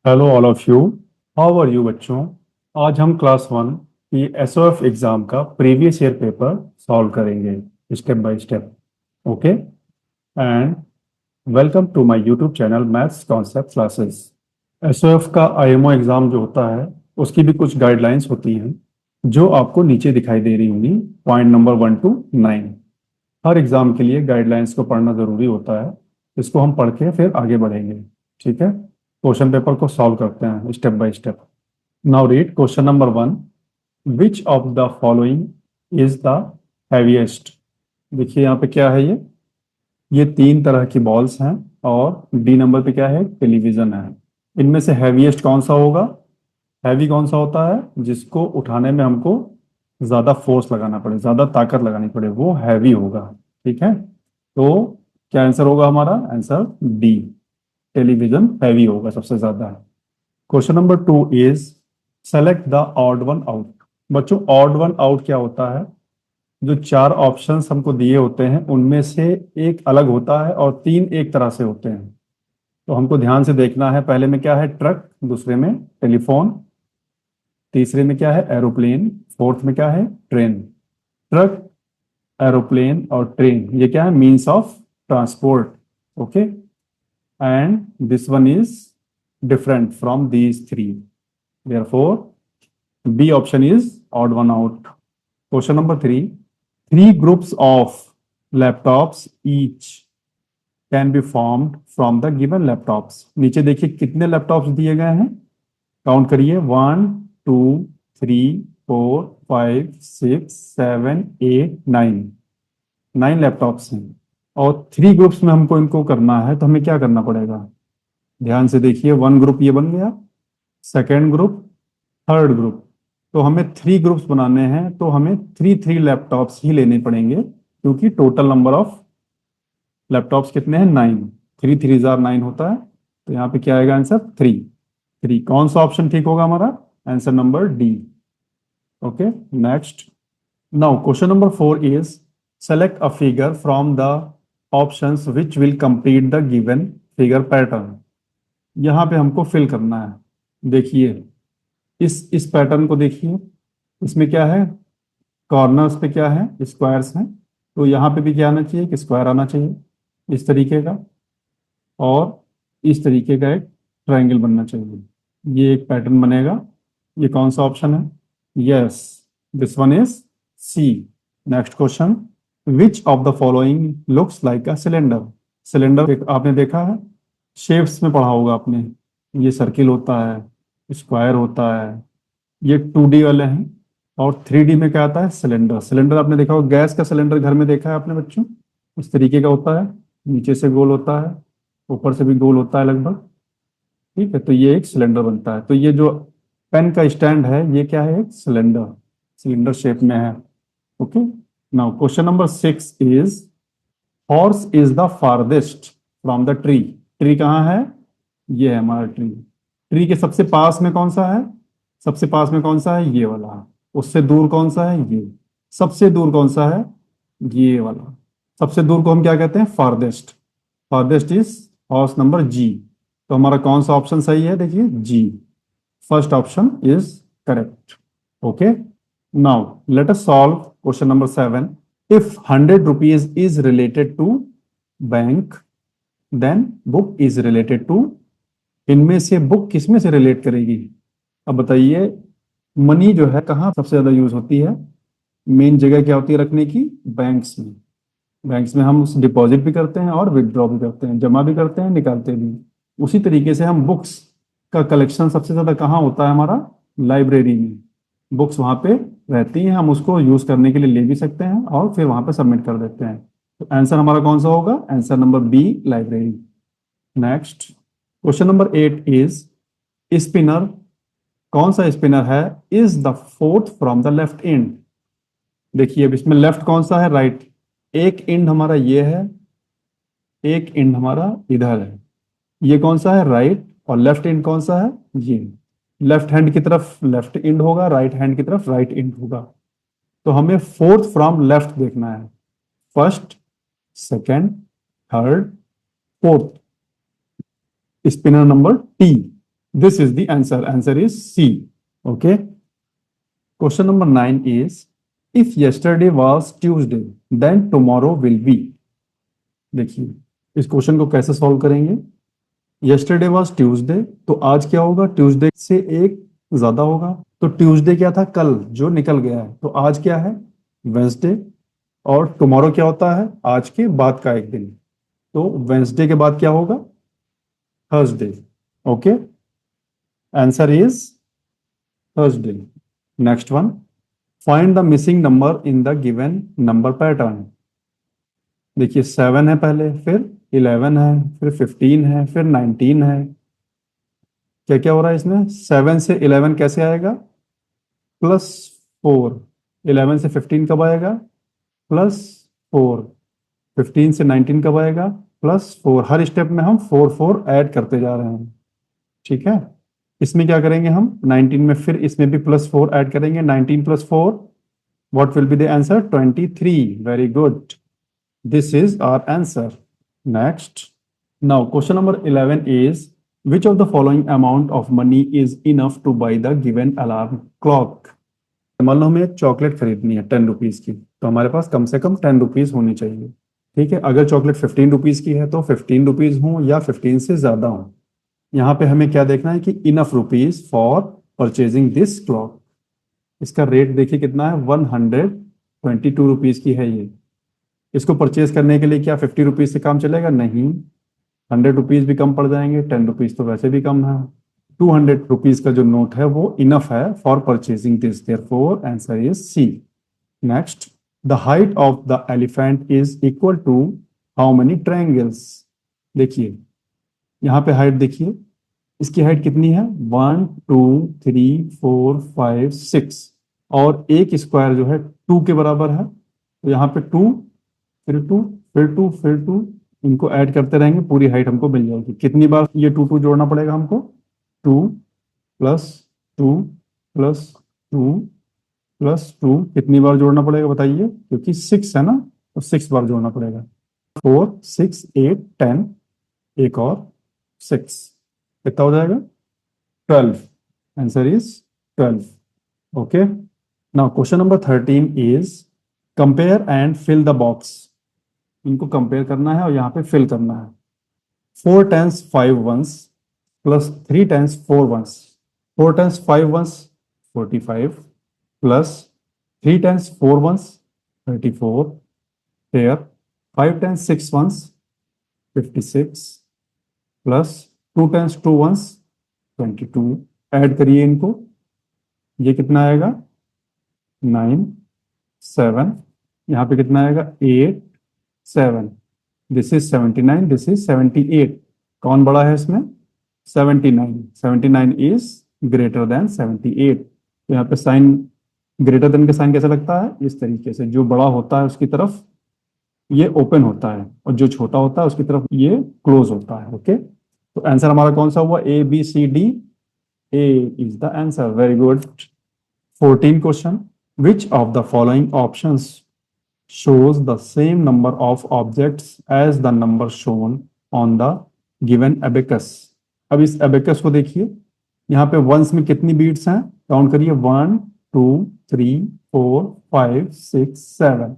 Hello all of you. How are you बच्चों। आज हम क्लास वन की एसओएफ एग्जाम का प्रीवियस ईयर पेपर सॉल्व करेंगे step by step. Okay and welcome to my YouTube channel maths concept classes. SOF का IMO exam जो होता है उसकी भी कुछ गाइडलाइंस होती हैं जो आपको नीचे दिखाई दे रही होंगी। Point number 1 to 9। Her exam के लिए गाइडलाइंस को पढ़ना जरूरी होता है। इसको हम पढ़ के फिर आगे बढ़ेंगे। ठीक है, क्वेश्चन पेपर को सॉल्व करते हैं step by step. Now read question number 1। Which of the following is the heaviest. देखिए यहाँ पे क्या है, ये तीन तरह की बॉल्स हैं और डी नंबर पे क्या है, टेलीविजन है। इनमें से हैवीएस्ट कौन सा होगा। हैवी कौन सा होता है जिसको उठाने में हमको ज्यादा फोर्स लगाना पड़े, ज्यादा ताकत लगानी पड़े, वो हैवी होगा। ठीक है, तो क्या आंसर होगा हमारा, आंसर डी, टेलीविजन हैवी होगा सबसे ज्यादा। Question number 2 is select the odd one out. बच्चों ऑड वन आउट क्या होता है, जो चार ऑप्शंस हमको दिए होते हैं उनमें से एक अलग होता है और तीन एक तरह से होते हैं। तो हमको ध्यान से देखना है, पहले में क्या है ट्रक, दूसरे में टेलीफोन, तीसरे में क्या है एरोप्लेन, फोर्थ में क्या है ट्रेन। ट्रक, एरोप्लेन और ट्रेन ये क्या है, means of transport. Okay and this one is different from these three. Therefore, B option is odd one out. Question number 3. Three groups of laptops each can be formed from the given laptops. नीचे देखिए कितने laptops दिए गए हैं, count करिए 1 2 3 4 5 6 7 8 9। 9 laptops हैं और three groups में हमको इनको करना है, तो हमें क्या करना पड़ेगा। ध्यान से देखिए, वन ग्रुप ये बन गया, सेकेंड ग्रुप, थर्ड ग्रुप। तो हमें थ्री ग्रुप्स बनाने हैं, तो हमें थ्री थ्री लैपटॉप्स ही लेने पड़ेंगे क्योंकि टोटल नंबर ऑफ लैपटॉप्स कितने हैं, 9। 3 3 9 होता है, तो यहाँ पे क्या आएगा आंसर 3। 3 कौन सा ऑप्शन ठीक होगा हमारा, answer number D. Okay next. Now question number 4 is select a figure from the options which will complete the given figure pattern. यहाँ पे हमको फिल करना है। देखिए इस पैटर्न को देखिए, इसमें क्या है, कॉर्नर्स पे क्या है, स्क्वायर्स हैं। तो यहाँ पे भी क्या आना चाहिए, कि स्क्वायर आना चाहिए इस तरीके का, और इस तरीके का एक ट्रायंगल बनना चाहिए। ये एक पैटर्न बनेगा। ये कौन सा ऑप्शन है, yes this one is C. Next question, which of the following looks like a cylinder. Cylinder आपने देखा है, शेप्स में पढ़ा होगा आपने। ये सर्किल होता है, स्क्वायर होता है, ये 2D वाले हैं। और 3D में क्या आता है, सिलेंडर। सिलेंडर आपने देखा होगा, गैस का सिलेंडर घर में देखा है आपने बच्चों, इस तरीके का होता है, नीचे से गोल होता है, ऊपर से भी गोल होता है लगभग। ठीक है, तो ये एक सिलेंडर बनता है। तो ये जो पेन का स्टैंड है ये क्या है, एक सिलेंडर, सिलेंडर शेप में है। Okay now question number 6 is horse is the farthest from the tree. Tree कहाँ है, ये है हमारा ट्री। ट्री के सबसे पास में कौन सा है, सबसे पास में कौन सा है, ये वाला। उससे दूर कौन सा है, ये। सबसे दूर कौन सा है, ये वाला। सबसे दूर को हम क्या कहते हैं, farthest. Farthest is horse number जी। तो हमारा कौन सा ऑप्शन सही है, देखिए जी, first option is correct. Okay now let us solve question number 7। If 100 rupees is related to bank then book is related to. इनमें से बुक किसमें से रिलेट करेगी। अब बताइए, मनी जो है कहाँ सबसे ज्यादा यूज होती है, मेन जगह क्या होती है रखने की, बैंक्स में। बैंक्स में हम उस डिपॉजिट भी करते हैं और विड्रॉ भी करते हैं, जमा भी करते हैं, निकालते भी। उसी तरीके से हम बुक्स का कलेक्शन सबसे ज्यादा कहाँ होता है हमारा, लाइब्रेरी में। बुक्स वहां पे रहती हैं, हम उसको यूज करने के लिए ले भी सकते हैं और फिर वहां पे सबमिट कर देते हैं। तो आंसर हमारा कौन सा होगा, answer number B, library. Next question number 8 is spinner. कौन सा स्पिनर है, is the fourth from the left end. देखिए अब इसमें लेफ्ट कौन सा है, राइट। एक एंड हमारा ये है, एक एंड हमारा इधर है। ये कौन सा है, राइट। और लेफ्ट एंड कौन सा है, ये। लेफ्ट हैंड की तरफ लेफ्ट एंड होगा, राइट हैंड की तरफ राइट एंड होगा। तो हमें फोर्थ फ्रॉम लेफ्ट देखना है, first, second, third, fourth. Spinner number T, This is the answer. Answer is C. Okay. Question number 9 is, if yesterday was Tuesday, then tomorrow will be. देखिए इस question को कैसे solve करेंगे. yesterday was Tuesday, तो आज क्या होगा, Tuesday से एक ज्यादा होगा. तो ट्यूसडे क्या था, कल जो निकल गया है. तो आज क्या है, वेंसडे. और टुमारो क्या होता है, आज के बाद का एक दिन. तो वेंसडे के बाद क्या होगा, Thursday. Okay, answer is Thursday. Next one, find the missing number in the given number pattern. देखिए 7 है पहले, फिर 11 है, फिर 15 है, फिर 19 है. क्या क्या हो रहा है इसमें, 7 से 11 कैसे आएगा, +4. 11 से 15 कब आएगा, +4. 15 से 19 कब आएगा, +4. हर स्टेप में हम 4 4 ऐड करते जा रहे हैं. ठीक है, इसमें क्या करेंगे हम, 19 में फिर इसमें भी +4 ऐड करेंगे. 19 + 4, what will be the answer, 23. Very good, this is our answer. Next, now question number 11 is, which of the following amount of money is enough to buy the given alarm clock. मान लो हमें एक chocolate खरीदनी है 10 rupees की, तो हमारे पास कम से कम 10 rupees होनी चाहिए. ठीक है, अगर चॉकलेट 15 रुपीज की है तो 15 रुपीज हो या 15 से ज्यादा हो. यहाँ पे हमें क्या देखना है कि enough rupees for purchasing this clock. इसका रेट देखिए कितना है, 122 रुपीज की है ये. इसको परचेज करने के लिए क्या 50 रुपीज से काम चलेगा, नहीं. 100 रुपीज भी कम पड़ जाएंगे, 10 रुपीज तो वैसे भी कम है. 200 रुपीज का जो नोट है वो इनफ है for purchasing this, therefore answer is C. Next, the height of the elephant is equal to how many triangles. देखिए यहाँ पे हाइट देखिए, इसकी हाइट कितनी है, 1 2 3 4 5 6. और एक स्क्वायर जो है 2 के बराबर है. तो यहाँ पे 2, फिर 2, फिर 2, फिर 2, इनको ऐड करते रहेंगे, पूरी हाइट हमको मिल जाएगी. कितनी बार ये 2 2 जोड़ना पड़ेगा हमको, 2 + 2 + 2 + 2. कितनी बार जोड़ना पड़ेगा बताइए, क्योंकि 6 है ना, तो 6 बार जोड़ना पड़ेगा. 4 6 8 10, एक और 6, कितना हो जाएगा, 12. Answer is 12. Okay, now question number 13 is, compare and fill the box. इनको कंपेयर करना है और यहाँ पे फिल करना है. 4 times 5 ones plus 3 times 4 ones. 4 times 5 ones 45 plus 3 times 4 ones 34. Here 5 times 6 ones 56 plus 2 times 2 ones 22. Add करिए इनको, ये कितना आएगा, 9 7. यहाँ पे कितना आएगा, 8 7. This is 79, this is 78. कौन बड़ा है इसमें, 79. 79 इज ग्रेटर देन 78. तो यहाँ पे साइन, ग्रेटर देन का साइन कैसे लगता है, इस तरीके से. जो बड़ा होता है उसकी तरफ ये ओपन होता है, और जो छोटा होता है उसकी तरफ ये क्लोज होता है. ओके, तो आंसर हमारा कौन सा हुआ, A B C D. A is the answer. Very good. 14 question, which of the following options shows the same number of objects as the number shown on the given abacus. अब इस abacus को देखिए, यहाँ पे ones में कितनी beats हैं, count करिए, 1 2 3 4 5 6 7.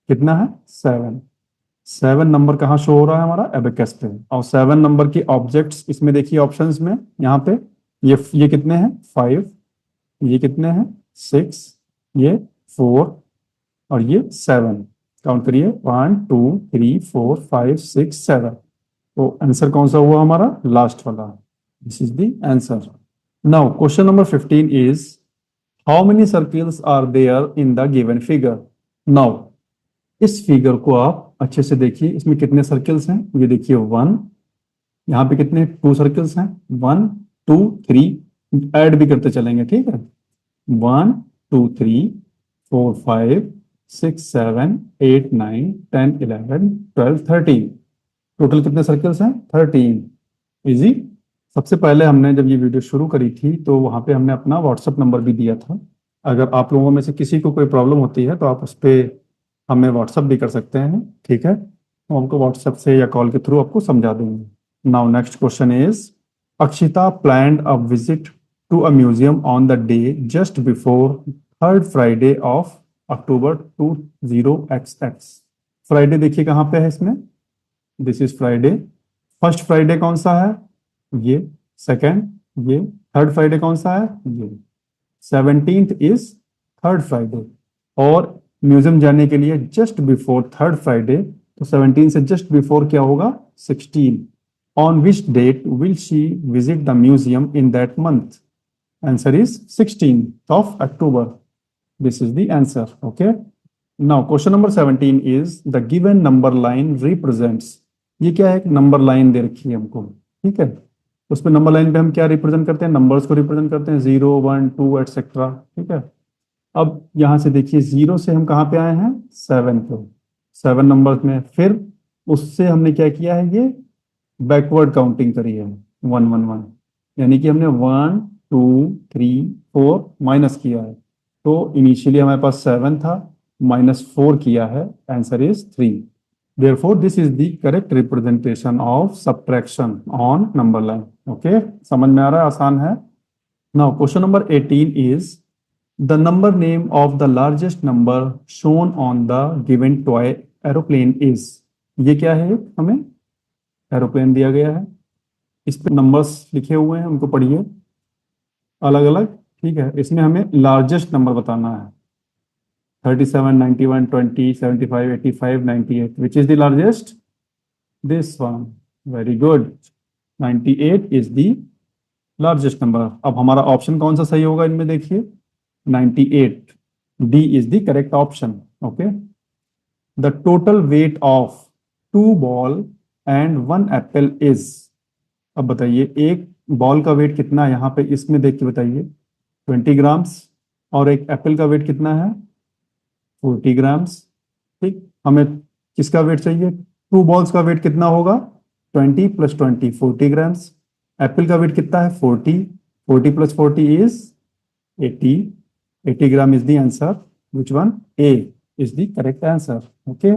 कितना है, 7. 7 नंबर कहाँ शो हो रहा है हमारा, abacus पे. और 7 नंबर की ऑब्जेक्ट्स इसमें देखिए ऑप्शंस में, यहाँ पे ये कितने हैं, 5. ये कितने हैं, 6. ये 4 और ये 7. काउंट करिए, 1 2 3 4 5 6 7. तो आंसर कौन सा हुआ हमारा, लास्ट वाला. This is the answer. Now question number 15 is, how many circles are there in the given figure. Now इस फिगर को आप अच्छे से देखिए, इसमें कितने सर्किल्स हैं, ये देखिए 1. यहाँ पे कितने, 2 सर्किल्स हैं, 1 2 3. ऐड भी करते चलेंगे, ठीक है. 1 2 3 4 5 6 7 8 9 10 11 12 13. टोटल कितने सर्कल्स हैं, 13. इजी. सबसे पहले हमने जब ये वीडियो शुरू करी थी तो वहाँ पे हमने अपना व्हाट्सएप नंबर भी दिया था. अगर आप लोगों में से किसी को कोई प्रॉब्लम होती है तो आप उस पर हमें व्हाट्सएप भी कर सकते हैं, ठीक है. तो हमको व्हाट्सएप से या कॉल के थ्रू आपको समझा देंगे. Now next question is, Akshita planned a visit to a museum on the day just before third Friday of October 20XX. Friday देखिए कहाँ पे है इसमें, this is Friday. First Friday कौन सा है, ये। सेकेंड ये। थर्ड फ्राइडे कौन सा है, ये। 17th इज थर्ड फ्राइडे, और म्यूजियम जाने के लिए जस्ट बिफोर थर्ड फ्राइडे, तो 17 से जस्ट बिफोर क्या होगा, 16। On which date will she visit the museum in that month? Answer is 16th of October. This is the answer. Okay. Now question number 17 is the given number line represents. ये क्या है, एक number line दे रखी है हमको, ठीक है। उस पे नंबर लाइन पे हम क्या रिप्रेजेंट करते हैं, नंबर्स को रिप्रेजेंट करते हैं, 0 1 2 एटसेट्रा, ठीक है। अब यहां से देखिए 0 से हम कहाँ पे आए हैं, 7 पे, 7 नंबर्स में। फिर उससे हमने क्या किया है, ये बैकवर्ड काउंटिंग करी है, 1 1 1, यानी कि हमने 1 2 3 4 माइनस किया है। तो इनिशियली हमारे पास 7 था, -4 किया है, answer is 3। Therefore, this is the correct representation of subtraction on number line. Okay, समझ में आ रहा है, आसान है। Now, question number 18 is the number name of the largest number shown on the given toy aeroplane is. ये क्या है, हमें एरोप्लेन दिया गया है, इस पे नंबर्स लिखे हुए हैं, उनको पढ़िए अलग अलग, ठीक है। इसमें हमें लार्जेस्ट नंबर बताना है, 37 91 20 75 85 98, which is the largest, this one, very good, 98 is the largest number। अब हमारा ऑप्शन कौन सा सही होगा इनमें, देखिए 98, D is the correct option। okay, the total weight of 2 ball and 1 apple is। अब बताइए एक बॉल का वेट कितना है, यहाँ पे इसमें देख के बताइए, 20 ग्राम्स, और एक एप्पल का वेट कितना है, 40 ग्राम्स। ठीक, हमें किसका वेट चाहिए, 2 बॉल्स का वेट कितना होगा, 20 + 20 40 ग्राम्स। एप्पल का वेट कितना है, 40, 40 + 40 is 80, 80 gram is the answer. Which one, A is the correct answer. Okay,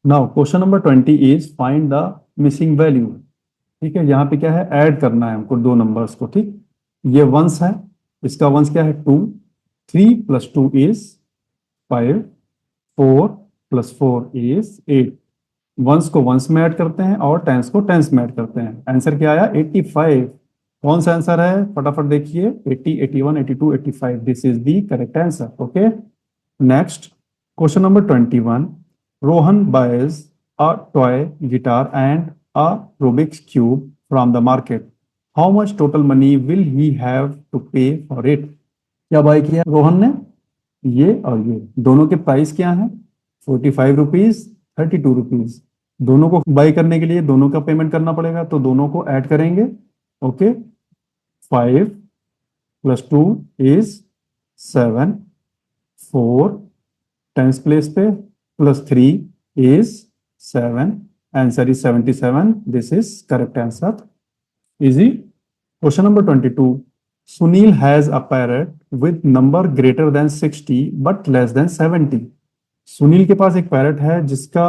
now question number 20 is find the missing value. ठीक है, यहाँ पे क्या है, ऐड करना है हमको दो नंबर्स को। ठीक, ये वंस है, इसका वंस क्या है, 2, 3 + 2 इज 5, 4 + 4 इज 8। वंस को वंस में ऐड करते हैं और टेंस को टेंस में ऐड करते हैं। आंसर क्या आया, 85। कौन सा आंसर है, फटाफट देखिए, 80 81 82 85, this is the correct answer. Okay, next question number 21, Rohan boys a toy guitar and a Rubik's cube from the market. How much total money will he have to pay for it? क्या bye किया रोहन ने, ये और ये दोनों के price क्या है, 45 रुपीज 32 रुपीज। दोनों को बाय करने के लिए दोनों का पेमेंट करना पड़ेगा, तो दोनों को ऐड करेंगे। ओके, 5 + 2 इज 7, 4 टेंस प्लेस पे +3 is 7, answer is 77, this is correct answer, easy। Question number 22, Sunil has a parrot with number greater than 60 but less than 70। Sunil के पास एक पैरट है जिसका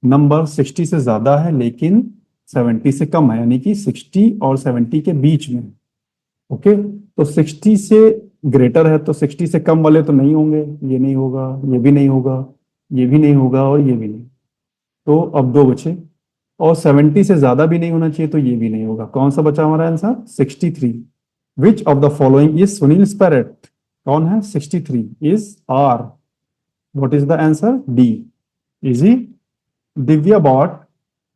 नंबर 60 से ज्यादा है लेकिन 70 से कम है, यानी कि 60 और 70 के बीच में। ओके, तो 60 से ग्रेटर है तो 60 से कम वाले तो नहीं होंगे, ये नहीं होगा, ये भी नहीं होगा, ये भी नहीं होगा, और ये भी नहीं। तो अब 2 बचे, और 70 से ज्यादा भी नहीं होना चाहिए, तो ये भी नहीं होगा। कौन सा बचा हमारा answer, 63। Which of the following is Sunil parrot, कौन है, 63 is R. What is the answer, D, easy. Divya bought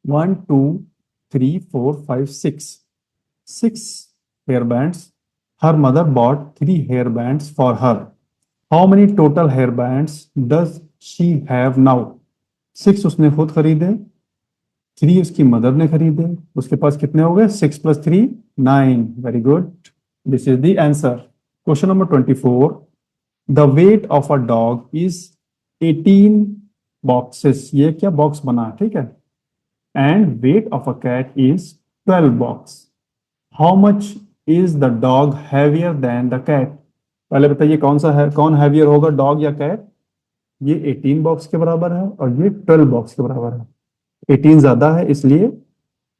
1 2 3 4 5 6 hair bands, her mother bought 3 hair bands for her. How many total hair bands does she have now. 6 उसने खुद खरीदे, 3 उसकी mother ने खरीदे, उसके पास कितने हो गए, 6 + 3 9। Very good, this is the answer. Question number 24, the weight of a dog is 18 boxes. ये क्या बॉक्स बना, ठीक है, and weight of a cat is 12 box. How much is the dog heavier than the cat. पहले बताइए कौन सा है, कौन हैवियर होगा, डॉग या कैट। ये 18 बॉक्स के बराबर है और ये 12 बॉक्स के बराबर है। 18 ज्यादा है, इसलिए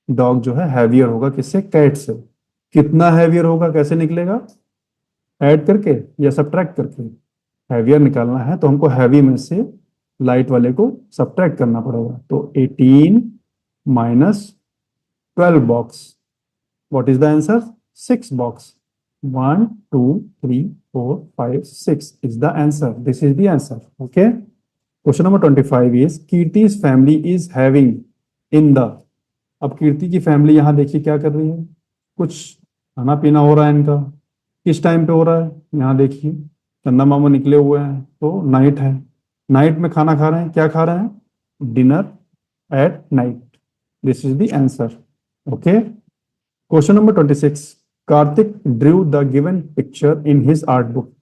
डॉग जो है हैवियर होगा किससे, कैट से। कितना हैवियर होगा कैसे निकलेगा? ऐड करके या सब्ट्रैक्ट करके? हैवियर निकालना है तो हमको हैवी में से लाइट वाले को सब्ट्रैक्ट करना पड़ेगा। तो 18 minus 12 box, what is the answer? 6 box. 1 2 3 4 5 6 is the answer. This is the answer. Okay. Question number 25 is Kirti's family is having in the। अब कीर्ति की फैमिली यहाँ देखिए क्या कर रही है, कुछ खाना पीना हो रहा है इनका। किस टाइम पे हो रहा है? यहाँ देखिए चंदा मामा निकले हुए हैं तो नाइट है, नाइट में खाना खा रहे हैं। क्या खा रहे हैं? Dinner at night. This is the answer. Okay. Question number 26, Kartik Drew the given picture in his art book.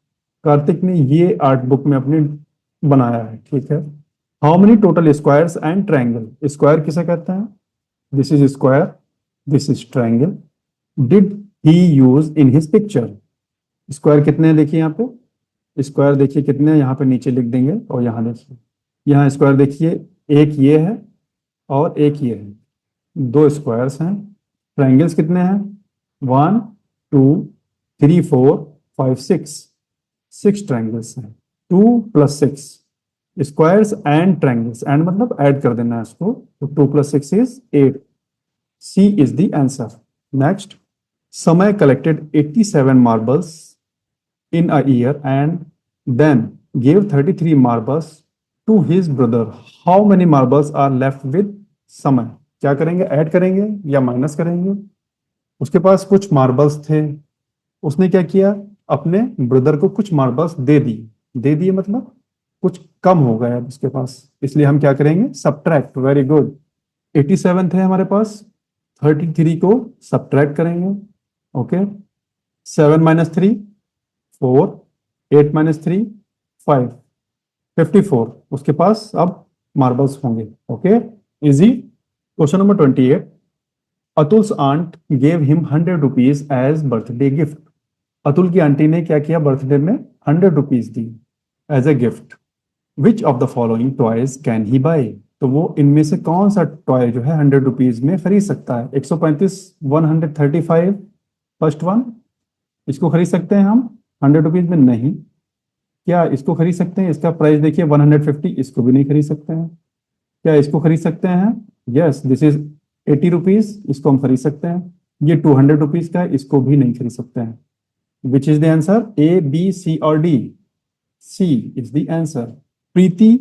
Kartik ने ये आर्ट बुक में अपने बनाया है, ठीक है। How many total squares and triangle. Square किसे कहते हैं? This is square, this is triangle. Did he use in his picture. Square कितने हैं देखिए यहाँ पे, स्क्वायर देखिए कितने हैं, यहाँ पे नीचे लिख देंगे। और यहाँ देखिए, यहाँ स्क्वायर देखिए, एक ये है और एक ये है, दो स्क्वायर्स हैं। ट्रायंगल्स कितने हैं? 1 2 3 4 5 6, 6 ट्रायंगल्स हैं। 2 + 6 स्क्वायर्स एंड ट्रायंगल्स, एंड मतलब ऐड कर देना है इसको, तो 2 + 6 is 8। C is the answer. Next, Samay collected 87 marbles in a year and then gave 33 marbles to his brother. How many marbles are left with समय? क्या करेंगे? ऐड करेंगे या माइनस करेंगे? उसके पास कुछ मार्बल्स थे, उसने क्या किया? अपने ब्रदर को कुछ मार्बल्स दे दिए। दे दिए मतलब कुछ कम हो गया उसके पास, इसलिए हम क्या करेंगे? सब्ट्रैक्ट। Very good. 87 थे हमारे पास, 33 को सब्ट्रैक्ट करेंगे। ओके। 7 - 3 4, 8 - 3 5, 54 उसके पास अब मार्बल्स होंगे। Okay, easy. Question number 28, Atul's aunt gave him 100 rupees as birthday gift. Atul की आंटी ने क्या किया? बर्थडे में 100 रुपीज दी as a gift. Which of the following toys can he buy. तो वो इनमें से कौन सा टॉय जो है 100 रुपीज में खरीद सकता है? 135, 135, फर्स्ट वन, इसको खरीद सकते हैं हम 100 रुपीज में? नहीं। क्या इसको खरीद सकते हैं? इसका प्राइस देखिए 150, इसको भी नहीं खरीद सकते हैं। क्या इसको खरीद सकते हैं? यस, दिस इज 80 रुपीज, इसको हम खरीद सकते हैं। ये 200 रुपीज का है, इसको भी नहीं खरीद सकते हैं। Which is the answer? A, B, C और D? C is the answer. Preeti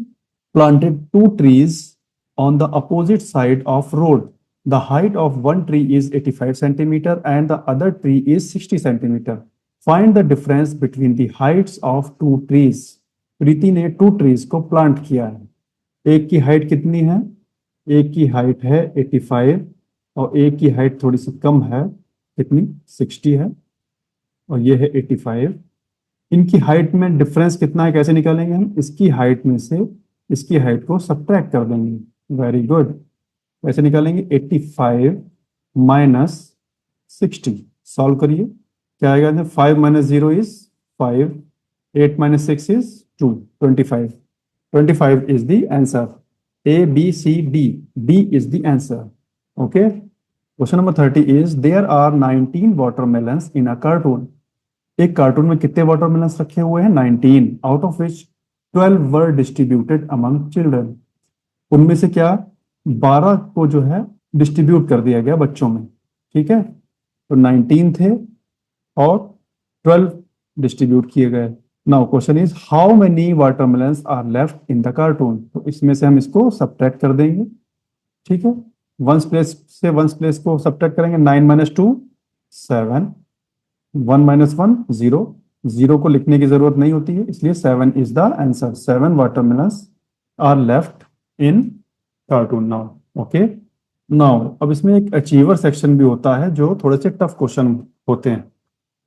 planted 2 trees on the opposite side of road. The height of one tree is 85 centimeter and the other tree is 60 centimeter. Find the difference between the heights of 2 trees. प्रीति ने 2 trees को plant किया है। एक की height कितनी है? एक की हाइट है 85 और एक की हाइट थोड़ी सी कम है, कितनी? 60 है और ये है 85। इनकी हाइट में डिफरेंस कितना है? कैसे निकालेंगे हम? इसकी हाइट में से इसकी हाइट को सब्ट्रैक्ट कर देंगे। Very good. कैसे निकालेंगे? 85 - 60। सॉल्व करिए, क्या आएगा? 5 - 0 is 5, 8 - 6 is 2, 25। 25 is the answer. A, B, C, D? D is the answer. Okay. Question number 30 is there are 19 watermelons in a carton. एक कार्टून में कितने वाटरमेलन्स रखे हुए हैं? 19, out of which 12 were distributed among children. उनमें से क्या 12 को जो है डिस्ट्रीब्यूट कर दिया गया बच्चों में, ठीक है। तो 19 थे और 12 डिस्ट्रीब्यूट किए गए। Now question is how many watermelons are left in the carton. तो इसमें से हम इसको सब्ट्रैक्ट कर देंगे, ठीक है। वंस प्लेस से वंस प्लेस को सब्ट्रैक्ट करेंगे। 9 - 2 7, 1 - 1 0, 0 को लिखने की जरूरत नहीं होती है, इसलिए 7 is the answer. 7 watermelons are left in carton. Now okay. Now अब इसमें एक अचीवर सेक्शन भी होता है जो थोड़े से टफ क्वेश्चन होते हैं।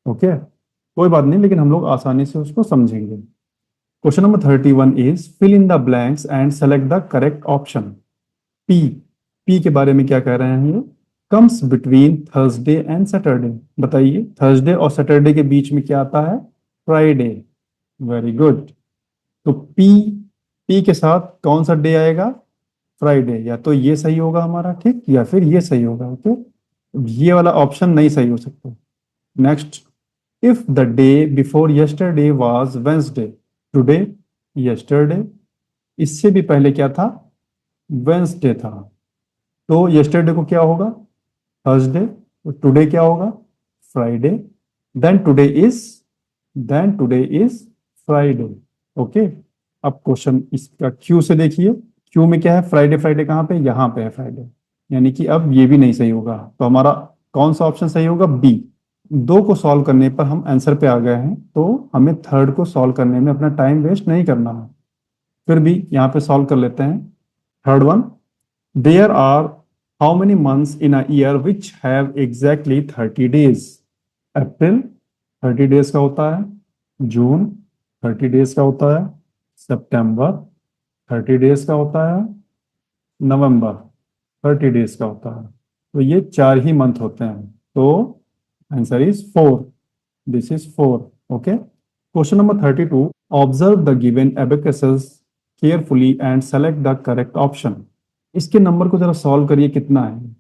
ओके, कोई बात नहीं, लेकिन हम लोग आसानी से उसको समझेंगे। Question number 31 is fill in the blanks and select the correct option. P, P के बारे में क्या कह रहे हैं? ये comes between Thursday and Saturday. बताइए, थर्सडे और सैटरडे के बीच में क्या आता है? फ्राइडे। Very good. तो पी, पी के साथ कौन सा डे आएगा? फ्राइडे। या तो ये सही होगा हमारा, ठीक, या फिर ये सही होगा। ओके, ये वाला ऑप्शन नहीं सही हो सकता। Next, if the day before yesterday was Wednesday, today yesterday, इससे भी पहले क्या था, वेंसडे था, तो यस्टरडे को क्या होगा, थर्सडे, तो टुडे क्या होगा, Friday, then today is Friday. Okay, अब क्वेश्चन इसका क्यू से देखिए, क्यू में क्या है, फ्राइडे, फ्राइडे कहाँ पे, यहाँ पे है फ्राइडे, यानी कि अब ये भी नहीं सही होगा, तो हमारा कौन सा ऑप्शन सही होगा, बी। दो को सॉल्व करने पर हम आंसर पे आ गए हैं, तो हमें थर्ड को सॉल्व करने में अपना टाइम वेस्ट नहीं करना है। फिर भी यहाँ पे सॉल्व कर लेते हैं। Third one, there are how many months in a year which have exactly 30 days. April 30 days का होता है, जून 30 डेज का होता है, सितंबर 30 डेज का होता है, नवंबर 30 डेज का होता है, तो ये 4 ही मंथ होते हैं, तो answer is 4, this is 4। Okay, question number 32, observe the given abacuses carefully and select the correct option. इसके नंबर को जरा सॉल्व करिए, कितना है,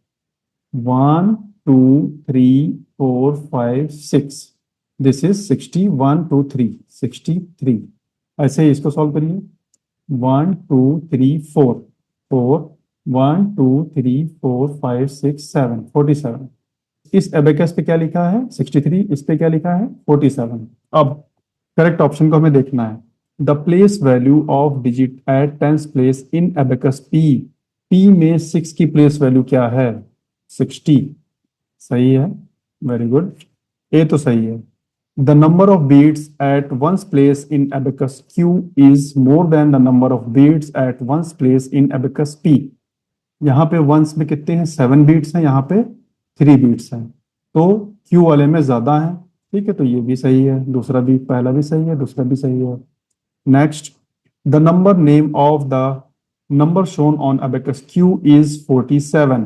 1 2 3 4 5 6, दिस इज 60, 1 2 3 63। ऐसे ही इसको सॉल्व करिए, 1 2 3 4 4 1 2 3 4 5 6 7 47। इस एबेकस पे क्या लिखा है, 63, इस पे क्या लिखा है, 47। अब करेक्ट ऑप्शन को हमें देखना है, the place value of digit at tens place in abacus P, P में 6 की प्लेस वैल्यू क्या है, 60, सही है, वेरी गुड, ए तो सही है। The number of beads at ones place in abacus Q is more than the number of beads at ones place in abacus P. यहाँ पे वंस में कितने हैं, 7 बीट्स हैं, यहाँ पे 3 बीट्स हैं, तो क्यू वाले में ज्यादा है, ठीक है, तो ये भी सही है, दूसरा भी, पहला भी सही है, दूसरा भी सही है। Next, the number name of the number shown on abacus Q is 47,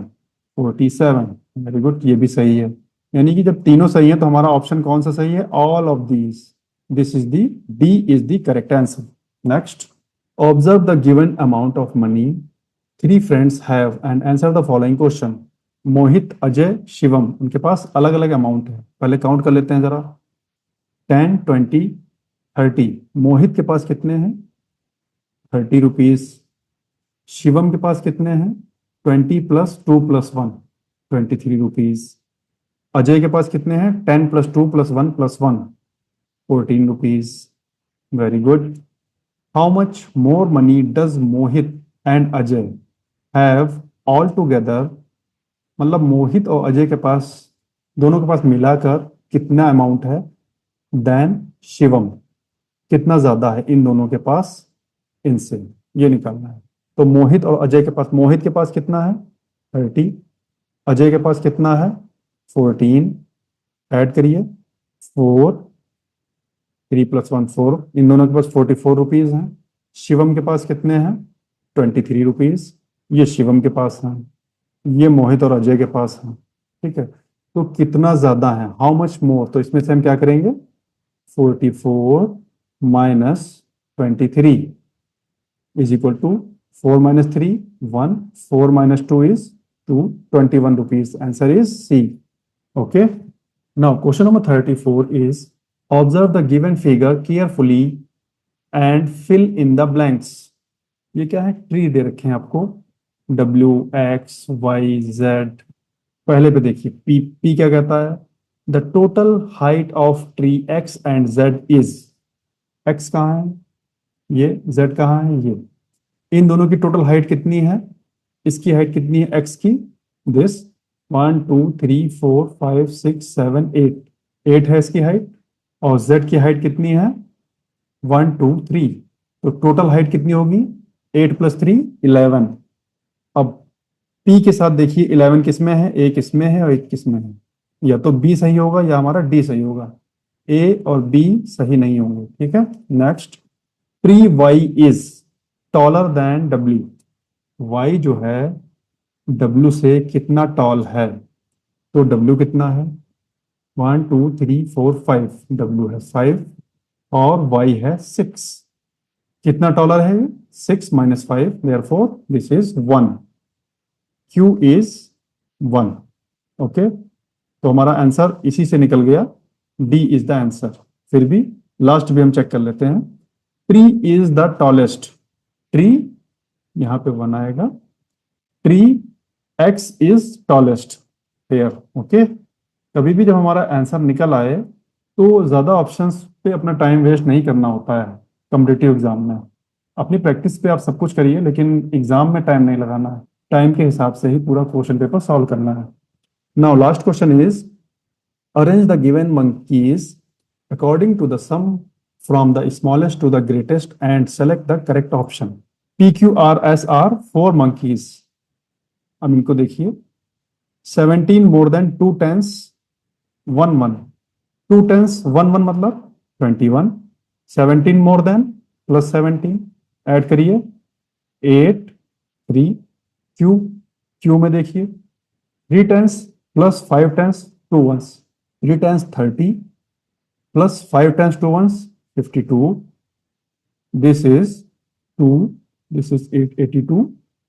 47, very good, ये भी सही है, यानी कि जब तीनों सही है तो हमारा ऑप्शन कौन सा सही है, all of these, this is the, D is the correct answer. Next, observe the given amount of money 3 friends have and answer the following question. Mohit, Ajay, Shivam, उनके पास अलग अलग अमाउंट है, पहले काउंट कर लेते हैं जरा, 10 20 30। मोहित के पास कितने हैं, 30 रुपीज। शिवम के पास कितने हैं, 20 प्लस 2 प्लस 1, 23 रुपीज। अजय के पास कितने हैं, 10 plus 2 plus 1 plus 1, 14 rupees, very good. How much more money does Mohit and Ajay have all together, मतलब मोहित और अजय के पास, दोनों के पास मिलाकर कितना अमाउंट है, देन शिवम, कितना ज्यादा है इन दोनों के पास, इनसे ये निकालना है। तो मोहित और अजय के पास, मोहित के पास कितना है, 30, अजय के पास कितना है, 14, ऐड करिए, 4, 3 प्लस 1 4, इन दोनों के पास 44 रुपीज हैं। शिवम के पास कितने हैं, 23 रुपीज, ये शिवम के पास हैं, ये मोहित और अजय के पास हैं, ठीक है, तो कितना ज्यादा है, हाउ मच मोर, तो इसमें से हम क्या करेंगे, 44 minus 23 is equal to 4 minus 3 1, 4 minus 2 is 2, 21 rupees, answer is C. Okay, now question number 34 is observe the given figure carefully and fill in the blanks. ये क्या है, ट्री दे रखे हैं आपको, W X Y Z, पहले पे देखिए P, P क्या कहता है, the total height of tree X and Z is, X कहाँ है, ये Z कहाँ है, ये, इन दोनों की टोटल हाइट कितनी है, इसकी हाइट कितनी है X की, दिस 1 2 3 4 5 6 7 8, 8 है इसकी हाइट, और Z की हाइट कितनी है, 1 2 3, तो टोटल हाइट कितनी होगी, 8 प्लस 3 11। अब P के साथ देखिए 11 किस में है, एक इसमें है और एक किस में है, या तो B सही होगा या हमारा D सही होगा, A और B सही नहीं होंगे, ठीक है। Next, tree Y is taller than W, Y जो है W से कितना टॉल है, तो W कितना है, 1 2 3 4 5, W है 5 और Y है 6, कितना टॉलर है, 6 minus 5, therefore this is 1, Q is 1। Okay, तो हमारा आंसर इसी से निकल गया, डी इज द आंसर। फिर भी लास्ट भी हम चेक कर लेते हैं। Tree is the tallest, tree यहाँ पे 1 आएगा, tree X is tallest here. Okay, कभी भी जब हमारा आंसर निकल आए तो ज्यादा ऑप्शंस पे अपना टाइम वेस्ट नहीं करना होता है कॉम्पिटिटिव एग्जाम में। अपनी प्रैक्टिस पे आप सब कुछ करिए, लेकिन एग्जाम में टाइम नहीं लगाना है। टाइम के हिसाब से ही पूरा क्वेश्चन पेपर सॉल्व करना है। Now last question is arrange the given monkeys according to the sum from the smallest to the greatest and select the correct option. PQRS are 4 monkeys. अब इनको देखिए, 17 more than 2 tens 1 1, 2 tens 1 1 मतलब 21, 17 more than plus 17 add करिए 8 3, Q में देखिए 3 tens plus 5 tens 2 ones, 3 times 30 plus 5 times 2 ones 52. This is 2, this is 82,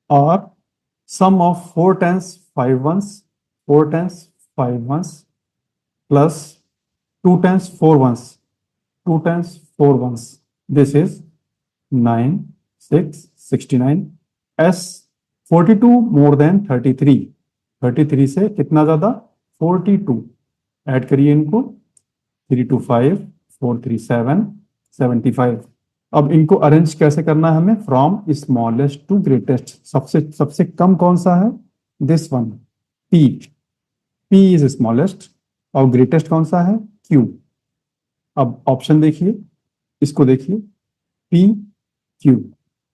or sum of 4 times 5 ones, 4 times 5 ones plus 2 times 4 ones, 2 times 4 ones. This is 9, 6, 69. S 42 more than 33, 33 से कितना ज्यादा 42, add करिए इनको 3 2 5 4 3 7 75। अब इनको arrange कैसे करना है हमें, फ्रॉम स्मॉलेस्ट टू ग्रेटेस्ट। सबसे कम कौन सा है, this one, P, P is smallest, और ग्रेटेस्ट कौन सा है, क्यू। अब ऑप्शन देखिए, इसको देखिए, पी क्यू,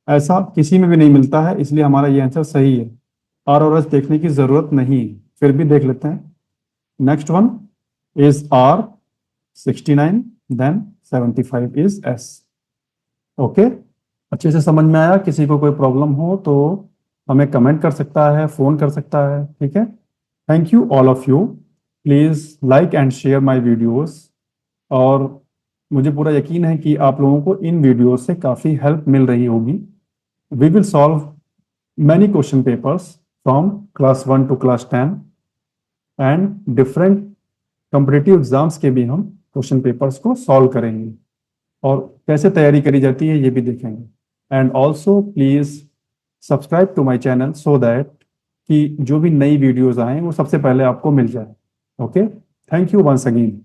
ऐसा किसी में भी नहीं मिलता है, इसलिए हमारा ये आंसर सही है। आर और एस देखने की जरूरत नहीं है, फिर भी देख लेते हैं। Next one is R 69, then 75 is S. Okay, अच्छे से समझ में आया? किसी को कोई प्रॉब्लम हो तो हमें कमेंट कर सकता है, फोन कर सकता है, ठीक है। Thank you all of you, please like and share my videos. और मुझे पूरा यकीन है कि आप लोगों को इन वीडियोस से काफ़ी हेल्प मिल रही होगी। We will solve many question papers from class 1 to class 10 and different competitive exams के भी हम क्वेश्चन पेपर्स को सॉल्व करेंगे, और कैसे तैयारी करी जाती है ये भी देखेंगे। And also please subscribe to my channel so that कि जो भी नई वीडियोस आए वो सबसे पहले आपको मिल जाए। Okay, thank you once again.